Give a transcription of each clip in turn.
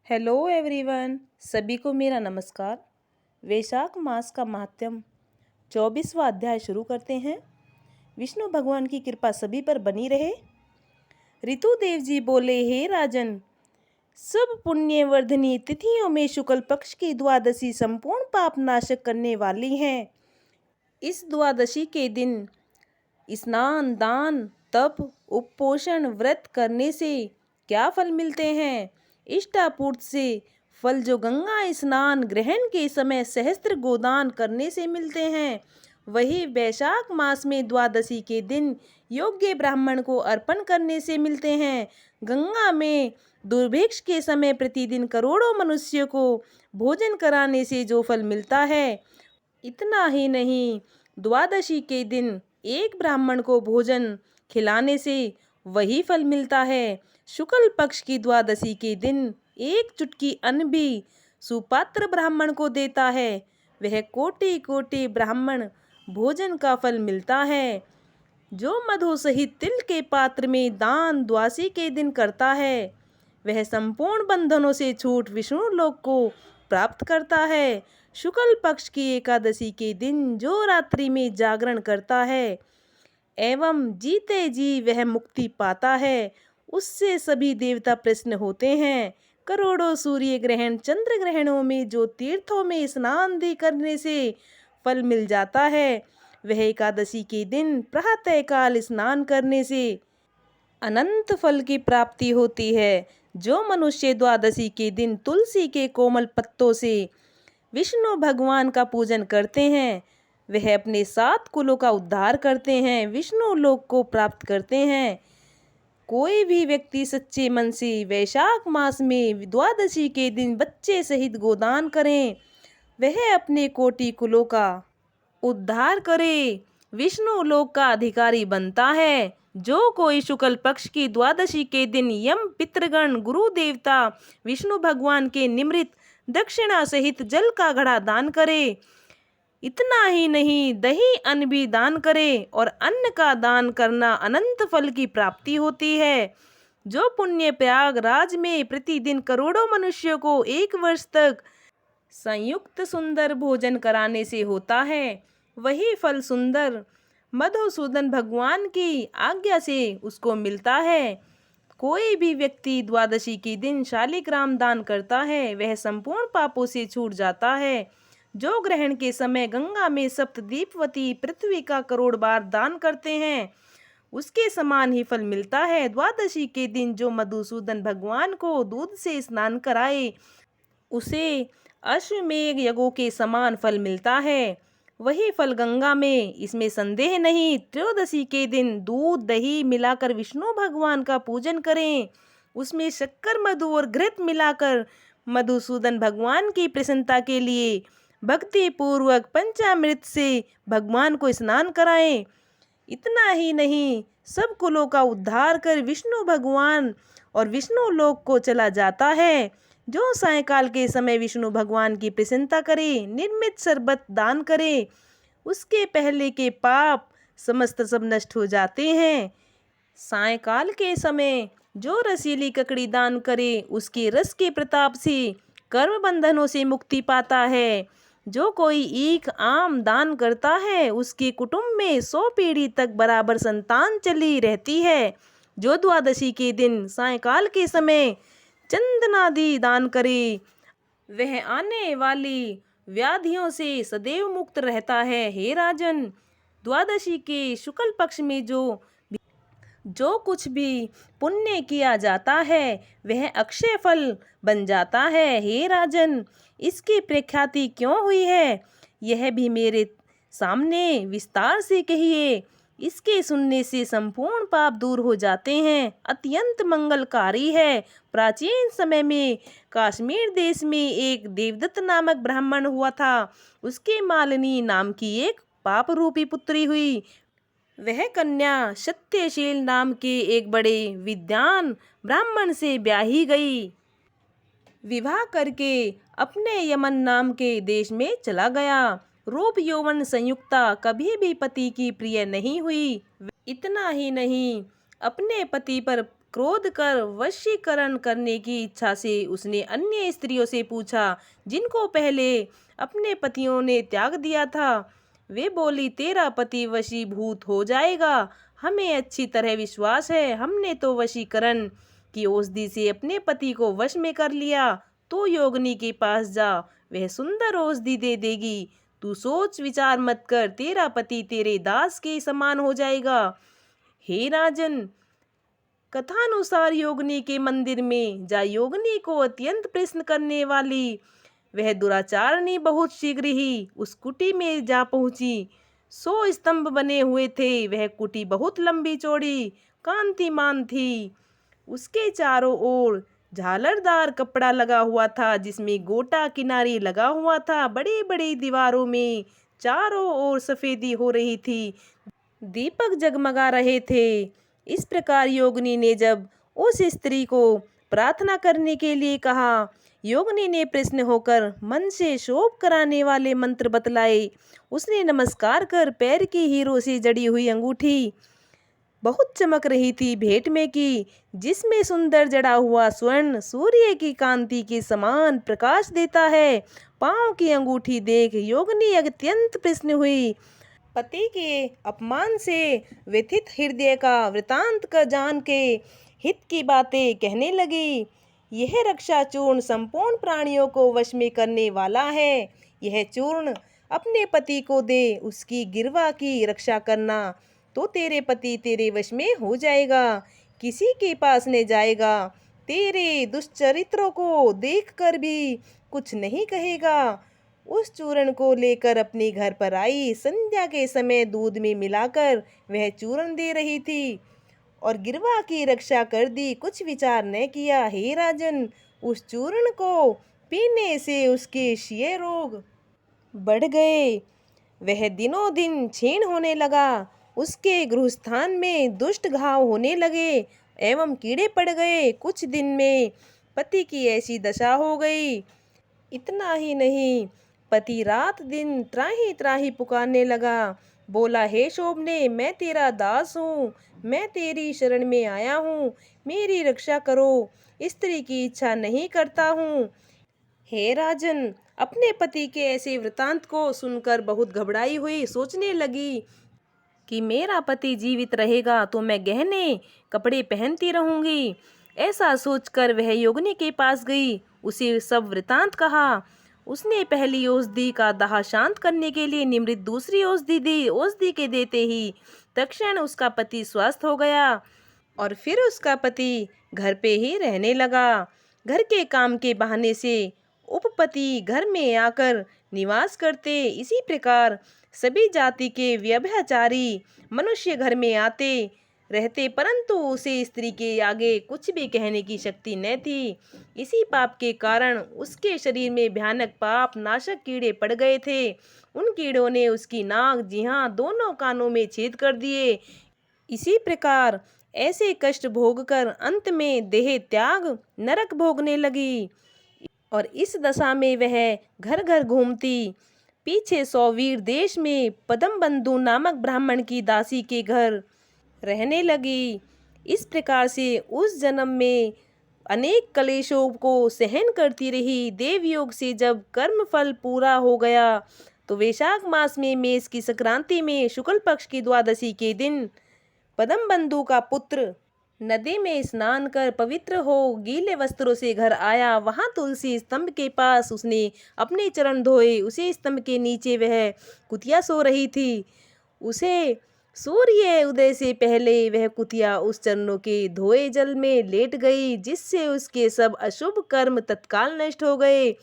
Hello everyone, सभी को मेरा नमस्कार। वैशाख मास का महात्म्य 24वां अध्याय शुरू करते हैं। विष्णु भगवान की कृपा सभी पर बनी रहे। ऋतुदेव जी बोले, हे राजन, सब पुण्यवर्धनी तिथियों में शुक्ल पक्ष की द्वादशी संपूर्ण पाप नाशक करने वाली है। इस द्वादशी के दिन स्नान, दान, तप, उपपोषण, व्रत करने से क्या फल मिलते हैं? इष्टापूर्त से फल जो गंगा स्नान ग्रहण के समय सहस्त्र गोदान करने से मिलते हैं, वही वैशाख मास में द्वादशी के दिन योग्य ब्राह्मण को अर्पण करने से मिलते हैं। गंगा में दुर्भिक्ष के समय प्रतिदिन करोड़ों मनुष्यों को भोजन कराने से जो फल मिलता है, इतना ही नहीं, द्वादशी के दिन एक ब्राह्मण को भोजन खिलाने से वही फल मिलता है। शुक्ल पक्ष की द्वादशी के दिन एक चुटकी अन्न भी सुपात्र ब्राह्मण को देता है, वह कोटि कोटि ब्राह्मण भोजन का फल मिलता है। जो मधु सहित तिल के पात्र में दान द्वादशी के दिन करता है, वह संपूर्ण बंधनों से छूट विष्णु लोक को प्राप्त करता है। शुक्ल पक्ष की एकादशी के दिन जो रात्रि में जागरण करता है एवं जीते जी वह मुक्ति पाता है, उससे सभी देवता प्रसन्न होते हैं। करोड़ों सूर्य ग्रहण, चंद्र ग्रहणों में जो तीर्थों में स्नान दी करने से फल मिल जाता है, वह एकादशी के दिन प्रातः काल स्नान करने से अनंत फल की प्राप्ति होती है। जो मनुष्य द्वादशी के दिन तुलसी के कोमल पत्तों से विष्णु भगवान का पूजन करते हैं, वह अपने 7 कुलों का उद्धार करते हैं, विष्णु लोक को प्राप्त करते हैं। कोई भी व्यक्ति सच्चे मन से वैशाख मास में द्वादशी के दिन बच्चे सहित गोदान करें, वह अपने कोटि कुलों का उद्धार करे, विष्णु लोक का अधिकारी बनता है। जो कोई शुक्ल पक्ष की द्वादशी के दिन यम, पितृगण, गुरु देवता, विष्णु भगवान के निमृत दक्षिणा सहित जल का घड़ा दान करे, इतना ही नहीं, दही अन्न भी दान करे, और अन्न का दान करना अनंत फल की प्राप्ति होती है। जो पुण्य प्रयागराज में प्रतिदिन करोड़ों मनुष्यों को 1 वर्ष तक संयुक्त सुंदर भोजन कराने से होता है, वही फल सुंदर मधुसूदन भगवान की आज्ञा से उसको मिलता है। कोई भी व्यक्ति द्वादशी के दिन शालिग्राम दान करता है, वह संपूर्ण पापों से छूट जाता है। जो ग्रहण के समय गंगा में सप्तदीपवती पृथ्वी का करोड़ बार दान करते हैं, उसके समान ही फल मिलता है। द्वादशी के दिन जो मधुसूदन भगवान को दूध से स्नान कराए, उसे अश्वमेघ यज्ञों के समान फल मिलता है, वही फल गंगा में, इसमें संदेह नहीं। त्रयोदशी के दिन दूध दही मिलाकर विष्णु भगवान का पूजन करें, उसमें शक्कर, मधु और घृत मिलाकर मधुसूदन भगवान की प्रसन्नता के लिए भक्ति पूर्वक पंचामृत से भगवान को स्नान कराएं। इतना ही नहीं, सब कुलों का उद्धार कर विष्णु भगवान और विष्णु लोक को चला जाता है। जो सायंकाल के समय विष्णु भगवान की प्रसन्नता करे, निर्मित शरबत दान करे, उसके पहले के पाप समस्त सब नष्ट हो जाते हैं। सायंकाल के समय जो रसीली ककड़ी दान करे, उसके रस के प्रताप से कर्म बंधनों से मुक्ति पाता है। जो कोई ईख आम दान करता है, उसके कुटुंब में 100 पीढ़ी तक बराबर संतान चली रहती है। जो द्वादशी के दिन सायंकाल के समय चंदनादि दान करे, वह आने वाली व्याधियों से सदैव मुक्त रहता है। हे राजन, द्वादशी के शुक्ल पक्ष में जो कुछ भी पुण्य किया जाता है, वह अक्षय फल बन जाता है। हे राजन, इसकी प्रख्याति क्यों हुई है, यह भी मेरे सामने विस्तार से कहिए। इसके सुनने से संपूर्ण पाप दूर हो जाते हैं, अत्यंत मंगलकारी है। प्राचीन समय में कश्मीर देश में एक देवदत्त नामक ब्राह्मण हुआ था। उसके मालिनी नाम की एक पाप रूपी पुत्री हुई। वह कन्या सत्यशील नाम के एक बड़े विद्वान ब्राह्मण से ब्याही गई। विवाह करके अपने यमन नाम के देश में चला गया। रूप यौवन संयुक्ता कभी भी पति की प्रिय नहीं हुई। इतना ही नहीं, अपने पति पर क्रोध कर वशीकरण करने की इच्छा से उसने अन्य स्त्रियों से पूछा जिनको पहले अपने पतियों ने त्याग दिया था। वे बोली, तेरा पति वशीभूत हो जाएगा, हमें अच्छी तरह विश्वास है। हमने तो वशीकरण की औषधि से अपने पति को वश में कर लिया। तो योगिनी के पास जा, वह सुंदर औषधि दे देगी। तू सोच विचार मत कर, तेरा पति तेरे दास के समान हो जाएगा। हे राजन, कथानुसार योगिनी के मंदिर में जा योगिनी को अत्यंत प्रसन्न करने वाली वह दुराचारणी बहुत शीघ्र ही उस कुटी में जा पहुंची। 100 स्तंभ बने हुए थे। वह कुटी बहुत लंबी चौड़ी कांतिमान थी। उसके चारों ओर झालरदार कपड़ा लगा हुआ था जिसमें गोटा किनारी लगा हुआ था। बड़ी बड़ी दीवारों में चारों ओर सफेदी हो रही थी, दीपक जगमगा रहे थे। इस प्रकार योगिनी ने जब उस स्त्री को प्रार्थना करने के लिए कहा, योगिनी ने प्रसन्न होकर मन से शोभ कराने वाले मंत्र बतलाए। उसने नमस्कार कर पैर की हीरों से जड़ी हुई अंगूठी बहुत चमक रही थी भेंट में की, जिसमें सुंदर जड़ा हुआ स्वर्ण सूर्य की कांति के समान प्रकाश देता है। पांव की अंगूठी देख योगिनी अत्यंत प्रसन्न हुई। पति के अपमान से व्यथित हृदय का वृतांत का जान के हित की बातें कहने लगी। यह रक्षा चूर्ण संपूर्ण प्राणियों को वश में करने वाला है। यह चूर्ण अपने पति को दे, उसकी गिरवा की रक्षा करना, तो तेरे पति तेरे वश में हो जाएगा, किसी के पास नहीं जाएगा, तेरे दुष्चरित्रों को देखकर भी कुछ नहीं कहेगा। उस चूर्ण को लेकर अपने घर पर आई। संध्या के समय दूध में मिलाकर वह चूर्ण दे रही थी और गिरवा की रक्षा कर दी, कुछ विचार न किया। हे राजन, उस चूर्ण को पीने से उसके क्षय रोग बढ़ गए। वह दिनों दिन क्षीण होने लगा। उसके गृहस्थान में दुष्ट घाव होने लगे एवं कीड़े पड़ गए। कुछ दिन में पति की ऐसी दशा हो गई। इतना ही नहीं, पति रात दिन त्राही त्राही पुकारने लगा। बोला, हे शोभने, मैं तेरा दास हूँ, मैं तेरी शरण में आया हूँ, मेरी रक्षा करो। स्त्री की इच्छा नहीं करता हूँ। हे राजन, अपने पति के ऐसे वृतांत को सुनकर बहुत घबराई हुई सोचने लगी कि मेरा पति जीवित रहेगा तो मैं गहने कपड़े पहनती रहूंगी। ऐसा सोचकर वह योगिनी के पास गई, उसे सब वृतांत कहा। उसने पहली औषधि का दाह शांत करने के लिए निमृत दूसरी औषधि दी। औषधि के देते ही तत्क्षण उसका पति स्वस्थ हो गया और फिर उसका पति घर पे ही रहने लगा। घर के काम के बहाने से उपपति घर में आकर निवास करते। इसी प्रकार सभी जाति के व्यभिचारी मनुष्य घर में आते रहते, परंतु उसे स्त्री के आगे कुछ भी कहने की शक्ति न थी। इसी पाप के कारण उसके शरीर में भयानक पाप नाशक कीड़े पड़ गए थे। उन कीड़ों ने उसकी नाक, जी हाँ, दोनों कानों में छेद कर दिए। इसी प्रकार ऐसे कष्ट भोगकर अंत में देह त्याग नरक भोगने लगी और इस दशा में वह घर घर घूमती। पीछे सौवीर देश में पदम बंधु नामक ब्राह्मण की दासी के घर रहने लगी। इस प्रकार से उस जन्म में अनेक क्लेशों को सहन करती रही। देवयोग से जब कर्म फल पूरा हो गया तो वैशाख मास में मेष की संक्रांति में शुक्ल पक्ष की द्वादशी के दिन पदम बंधु का पुत्र नदी में स्नान कर पवित्र हो गीले वस्त्रों से घर आया। वहां तुलसी स्तंभ के पास उसने अपने चरण धोए। उसे स्तंभ के नीचे वह कुतिया सो रही थी। उसे सूर्य उदय से पहले वह कुतिया उस चरणों के धोए जल में लेट गई, जिससे उसके सब अशुभ कर्म तत्काल नष्ट हो गए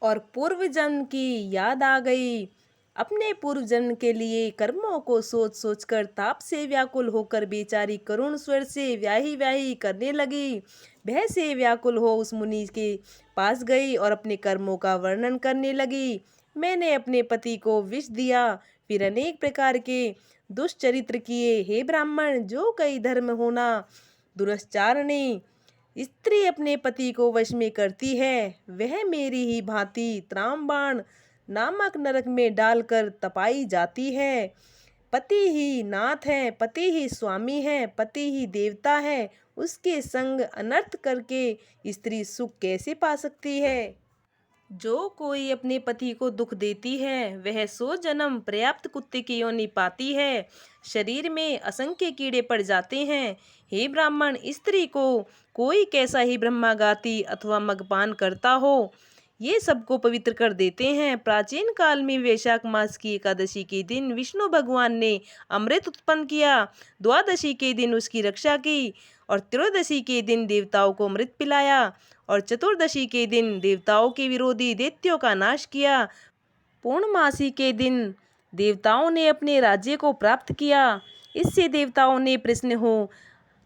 और पूर्व जन्म की याद आ गई। अपने पूर्व जन्म के लिए कर्मों को सोच सोचकर ताप से व्याकुल होकर बेचारी करुण स्वर से व्याही व्याही करने लगी। भय से व्याकुल हो उस मुनि के पास गई और अपने कर्मों का वर्णन करने लगी। मैंने अपने पति को विष दिया, फिर अनेक प्रकार के दुष्चरित्र किए। हे ब्राह्मण, जो कई धर्म होना दुराचारणी स्त्री अपने पति को वश में करती है, वह मेरी ही भांति त्रामबाण नामक नरक में डालकर तपाई जाती है। पति ही नाथ है, पति ही स्वामी है, पति ही देवता है, उसके संग अनर्थ करके स्त्री सुख कैसे पा सकती है। जो कोई अपने पति को दुख देती है वह 100 जन्म पर्याप्त कुत्ते की योनि पाती है। शरीर में असंख्य कीड़े पड़ जाते हैं। हे ब्राह्मण, स्त्री को कोई कैसा ही ब्रह्मागाती अथवा मगपान करता हो, ये सबको पवित्र कर देते हैं। प्राचीन काल में वैशाख मास की एकादशी के दिन विष्णु भगवान ने अमृत उत्पन्न किया। द्वादशी के दिन उसकी रक्षा की और त्रयोदशी के दिन देवताओं को अमृत पिलाया और चतुर्दशी के दिन देवताओं के विरोधी दैत्यों का नाश किया। पूर्णमासी के दिन देवताओं ने अपने राज्य को प्राप्त किया। इससे देवताओं ने प्रसन्न हो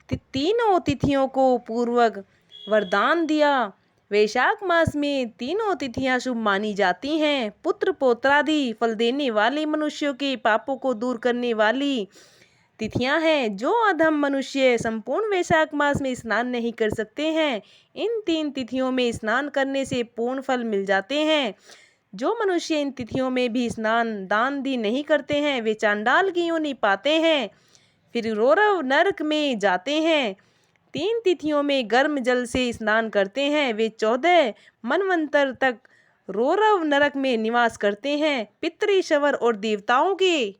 तीनों तिथियों को पूर्वक वरदान दिया। वैशाख मास में तीनों तिथियां शुभ मानी जाती हैं। पुत्र पौत्रादि फल देने वाले, मनुष्यों के पापों को दूर करने वाली तिथियां हैं। जो अधम मनुष्य संपूर्ण वैशाख मास में स्नान नहीं कर सकते हैं, इन 3 तिथियों में स्नान करने से पूर्ण फल मिल जाते हैं। जो मनुष्य इन तिथियों में भी स्नान दान दी नहीं करते हैं, वे चांडाल की योनि पाते हैं, फिर रौरव नरक में जाते हैं। 3 तिथियों में गर्म जल से स्नान करते हैं, वे 14 मनवंतर तक रौरव नरक में निवास करते हैं। पितृ-शवर और देवताओं के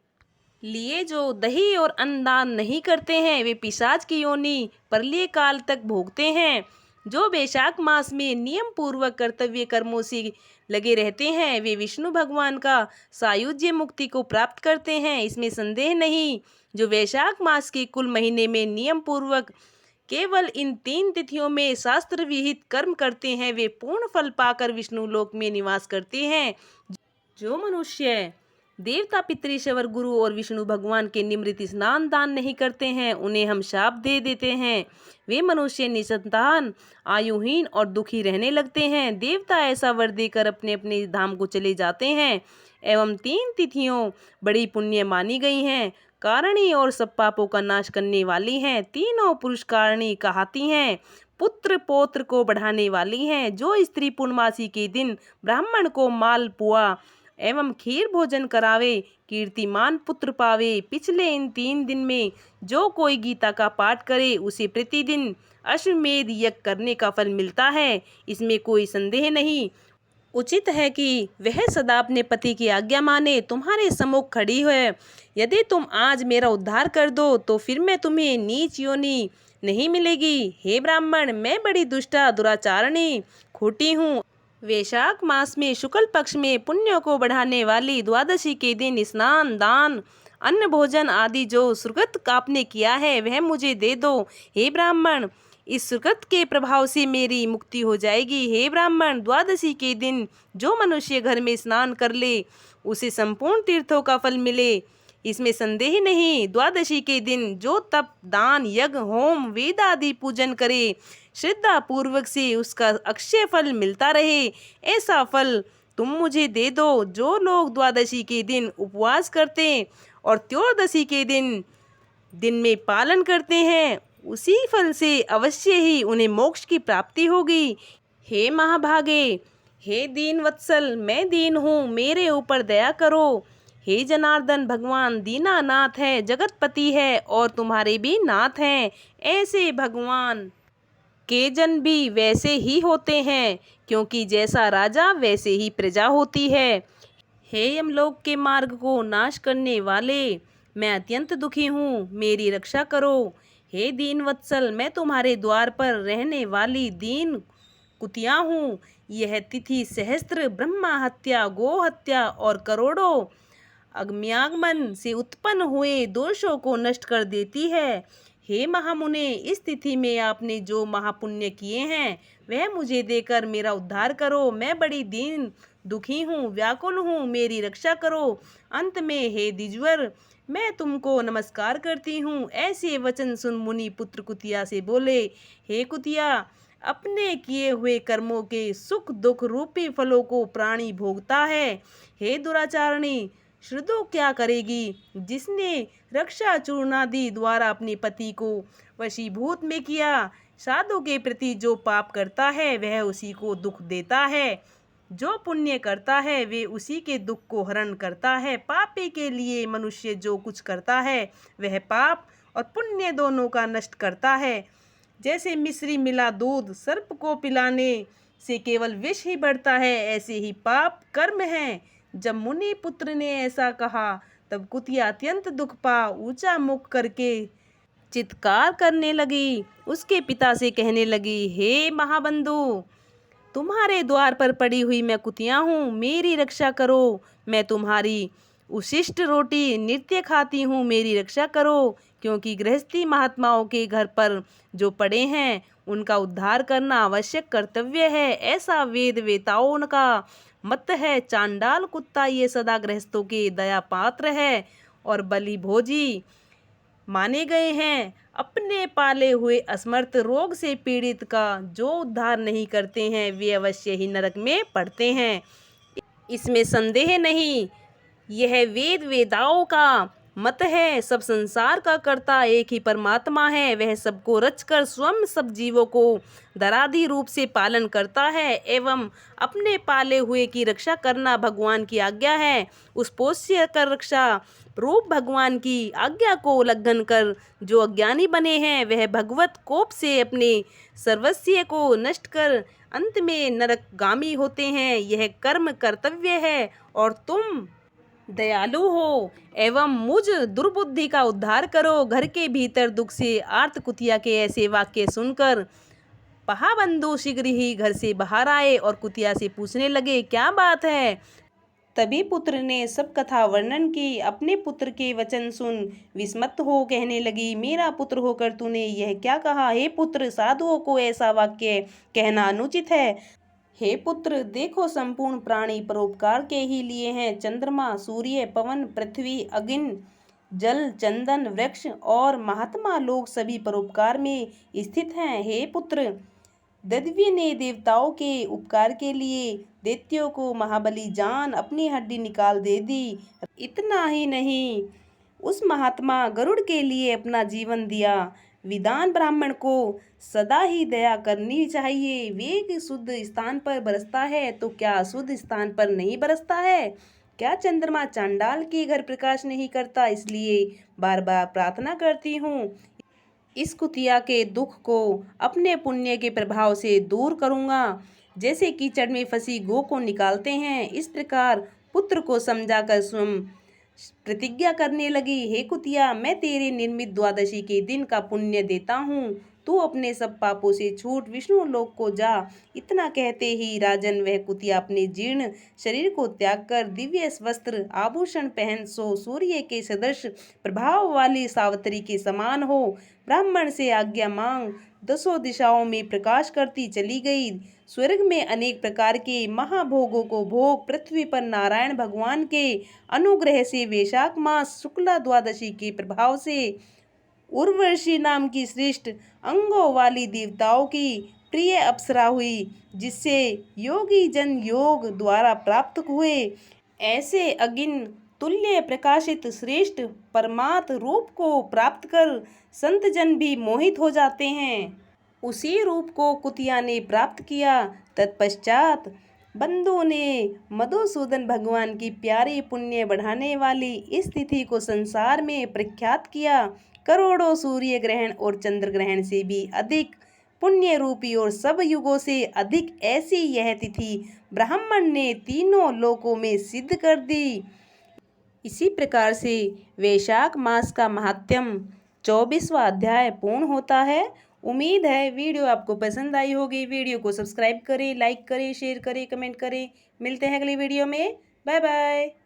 लिए जो दही और अन्नदान नहीं करते हैं, वे पिशाच की योनि प्रलय काल तक भोगते हैं। जो वैशाख मास में नियम पूर्वक कर्तव्य कर्मों से लगे रहते हैं, वे विष्णु भगवान का सायुज्य मुक्ति को प्राप्त करते हैं, इसमें संदेह नहीं। जो वैशाख मास के कुल महीने में नियम पूर्वक केवल इन 3 तिथियों में शास्त्र विहित कर्म करते हैं, वे पूर्ण फल पाकर विष्णु लोक में निवास करते हैं। जो मनुष्य देवता, पितृ-शवर, गुरु और विष्णु भगवान के निमित्त स्नान दान नहीं करते हैं, उन्हें हम शाप दे देते हैं। वे मनुष्य निसंतान, आयुहीन और दुखी रहने लगते हैं। देवता ऐसा वर देकर अपने अपने धाम को चले जाते हैं। एवं 3 तिथियों बड़ी पुण्य मानी गई हैं, कारणी और सब पापों का नाश करने वाली हैं। तीनों पुरुष कारणी कहाती हैं, पुत्र पौत्र को बढ़ाने वाली हैं। जो स्त्री पूर्णमासी के दिन ब्राह्मण को माल पुआ एवं खीर भोजन करावे, कीर्तिमान पुत्र पावे। पिछले इन 3 दिन में जो कोई गीता का पाठ करे, उसे प्रतिदिन अश्वमेध यज्ञ करने का फल मिलता है, इसमें कोई संदेह नहीं। उचित है कि वह सदा अपने पति की आज्ञा माने। तुम्हारे सम्मुख खड़ी है, यदि तुम आज मेरा उद्धार कर दो तो फिर मैं तुम्हें नीच योनि नहीं मिलेगी। हे ब्राह्मण, मैं बड़ी दुष्टा, दुराचारणी, खोटी हूँ। वैशाख मास में शुक्ल पक्ष में पुण्यों को बढ़ाने वाली द्वादशी के दिन स्नान दान अन्न भोजन आदि जो सुकृत आपने किया है, वह मुझे दे दो। हे ब्राह्मण, इस सुकृत के प्रभाव से मेरी मुक्ति हो जाएगी। हे ब्राह्मण, द्वादशी के दिन जो मनुष्य घर में स्नान कर ले, उसे संपूर्ण तीर्थों का फल मिले, इसमें संदेह नहीं। द्वादशी के दिन जो तप दान यज्ञ होम वेद आदि पूजन करे, श्रद्धा पूर्वक से उसका अक्षय फल मिलता रहे, ऐसा फल तुम मुझे दे दो। जो लोग द्वादशी के दिन उपवास करते और त्रयोदशी के दिन में पालन करते हैं, उसी फल से अवश्य ही उन्हें मोक्ष की प्राप्ति होगी। हे महाभागे, हे दीन वत्सल, मैं दीन हूँ, मेरे ऊपर दया करो। हे जनार्दन, भगवान दीनानाथ है, जगतपति है और तुम्हारे भी नाथ हैं। ऐसे भगवान के जन भी वैसे ही होते हैं, क्योंकि जैसा राजा वैसे ही प्रजा होती है। हे यमलोक के मार्ग को नाश करने वाले, मैं अत्यंत दुखी हूँ, मेरी रक्षा करो। हे दीन वत्सल, मैं तुम्हारे द्वार पर रहने वाली दीन कुतिया हूँ। यह तिथि सहस्त्र ब्रह्मा हत्या, गो हत्या और करोड़ों अग्न्यागमन से उत्पन्न हुए दोषों को नष्ट कर देती है। हे महामुने, इस तिथि में आपने जो महापुण्य किए हैं, वह मुझे देकर मेरा उद्धार करो। मैं बड़ी दीन दुखी हूँ, व्याकुल हूँ, मेरी रक्षा करो। अंत में हे द्विजवर, मैं तुमको नमस्कार करती हूँ। ऐसे वचन सुन मुनि पुत्र कुतिया से बोले, हे कुतिया, अपने किए हुए कर्मों के सुख दुख रूपी फलों को प्राणी भोगता है। हे दुराचारणी, श्रुतो क्या करेगी? जिसने रक्षा चूर्णादि द्वारा अपने पति को वशीभूत में किया, साधु के प्रति जो पाप करता है वह उसी को दुख देता है, जो पुण्य करता है वे उसी के दुख को हरण करता है। पापी के लिए मनुष्य जो कुछ करता है वह पाप और पुण्य दोनों का नष्ट करता है। जैसे मिश्री मिला दूध सर्प को पिलाने से केवल विष ही बढ़ता है, ऐसे ही पाप कर्म है। जब मुनि पुत्र ने ऐसा कहा तब कुतिया अत्यंत दुख पा ऊंचा मुख करके चित्कार करने लगी। उसके पिता से कहने लगी, हे महाबंधु, तुम्हारे द्वार पर पड़ी हुई मैं कुतिया हूँ, मेरी रक्षा करो। मैं तुम्हारी उशिष्ट रोटी नित्य खाती हूँ, मेरी रक्षा करो। क्योंकि गृहस्थी महात्माओं के घर पर जो पड़े हैं उनका उद्धार करना आवश्यक कर्तव्य है, ऐसा वेद वेताओं का मत है। चांडाल कुत्ता ये सदा गृहस्थों के दया पात्र है और बलि भोजी माने गए हैं। अपने पाले हुए असमर्थ रोग से पीड़ित का जो उद्धार नहीं करते हैं वे अवश्य ही नरक में पड़ते हैं, इसमें संदेह नहीं। यह वेद वेदाओं का मत है। सब संसार का कर्ता एक ही परमात्मा है, वह सबको रचकर स्वयं सब जीवों को दरादि रूप से पालन करता है एवं अपने पाले हुए की रक्षा करना भगवान की आज्ञा है। उस पोष्य कर रक्षा रूप भगवान की आज्ञा को उल्लंघन कर जो अज्ञानी बने हैं वह भगवत कोप से अपने सर्वस्व को नष्ट कर अंत में नरकगामी होते हैं। यह कर्म कर्तव्य है और तुम दयालु हो एवं मुझ दुर्बुद्धि का उद्धार करो। घर के भीतर दुख से आर्त कुतिया के ऐसे वाक्य सुनकर महाबंधु शीघ्र ही घर से बाहर आए और कुतिया से पूछने लगे, क्या बात है। तभी पुत्र ने सब कथा वर्णन की। अपने पुत्र के वचन सुन विस्मत हो कहने लगी, मेरा पुत्र होकर तूने यह क्या कहा। हे पुत्र, साधुओं को ऐसा वाक्य कहना अनुचित है। हे पुत्र, देखो संपूर्ण प्राणी परोपकार के ही लिए हैं। चंद्रमा, सूर्य, पवन, पृथ्वी, अग्नि, जल, चंदन, वृक्ष और महात्मा लोग सभी परोपकार में स्थित हैं। हे पुत्र, दधिव्य ने देवताओं के उपकार के लिए दैत्यों को महाबली जान अपनी हड्डी निकाल दे दी। इतना ही नहीं, उस महात्मा गरुड़ के लिए अपना जीवन दिया। विद्वान ब्राह्मण को सदा ही दया करनी चाहिए। वेग शुद्ध स्थान पर बरसता है तो क्या अशुद्ध स्थान पर नहीं बरसता है। क्या चंद्रमा चांडाल के घर प्रकाश नहीं करता। इसलिए बार बार प्रार्थना करती हूँ, इस कुतिया के दुख को अपने पुण्य के प्रभाव से दूर करूँगा। जैसे कीचड़ में फंसी गौ को निकालते हैं, इस प्रकार पुत्र को समझाकर स्वयं प्रतिज्ञा करने लगी, हे कुतिया, मैं तेरे निर्मित द्वादशी के दिन का पुण्य देता हूँ, तू अपने सब पापों से छूट विष्णु लोक को जा। इतना कहते ही राजन वह कुतिया अपने जीर्ण शरीर को त्याग कर दिव्य वस्त्र आभूषण पहन सो सूर्य के सदृश प्रभाव वाली सावित्री के समान हो ब्राह्मण से आज्ञा मांग दसों दिशाओं में प्रकाश करती चली गई। स्वर्ग में अनेक प्रकार के महाभोगों को भोग, पृथ्वी पर नारायण भगवान के अनुग्रह से वैशाख मास शुक्ला द्वादशी के प्रभाव से उर्वशी नाम की श्रेष्ठ अंगों वाली देवताओं की प्रिय अप्सरा हुई, जिससे योगी जन योग द्वारा प्राप्त हुए। ऐसे अग्नि तुल्य प्रकाशित श्रेष्ठ परमात्म रूप को प्राप्त कर संत जन भी मोहित हो जाते हैं। उसी रूप को कुतिया ने प्राप्त किया। तत्पश्चात बंधु ने मधुसूदन भगवान की प्यारी पुण्य बढ़ाने वाली इस तिथि को संसार में प्रख्यात किया। करोड़ों सूर्य ग्रहण और चंद्र ग्रहण से भी अधिक पुण्य रूपी और सब युगों से अधिक ऐसी यह तिथि ब्राह्मण ने तीनों लोकों में सिद्ध कर दी। इसी प्रकार से वैशाख मास का महात्म्य 24वां अध्याय पूर्ण होता है। उम्मीद है वीडियो आपको पसंद आई होगी। वीडियो को सब्सक्राइब करें, लाइक करें, शेयर करें, कमेंट करें। मिलते हैं अगली वीडियो में। Bye bye.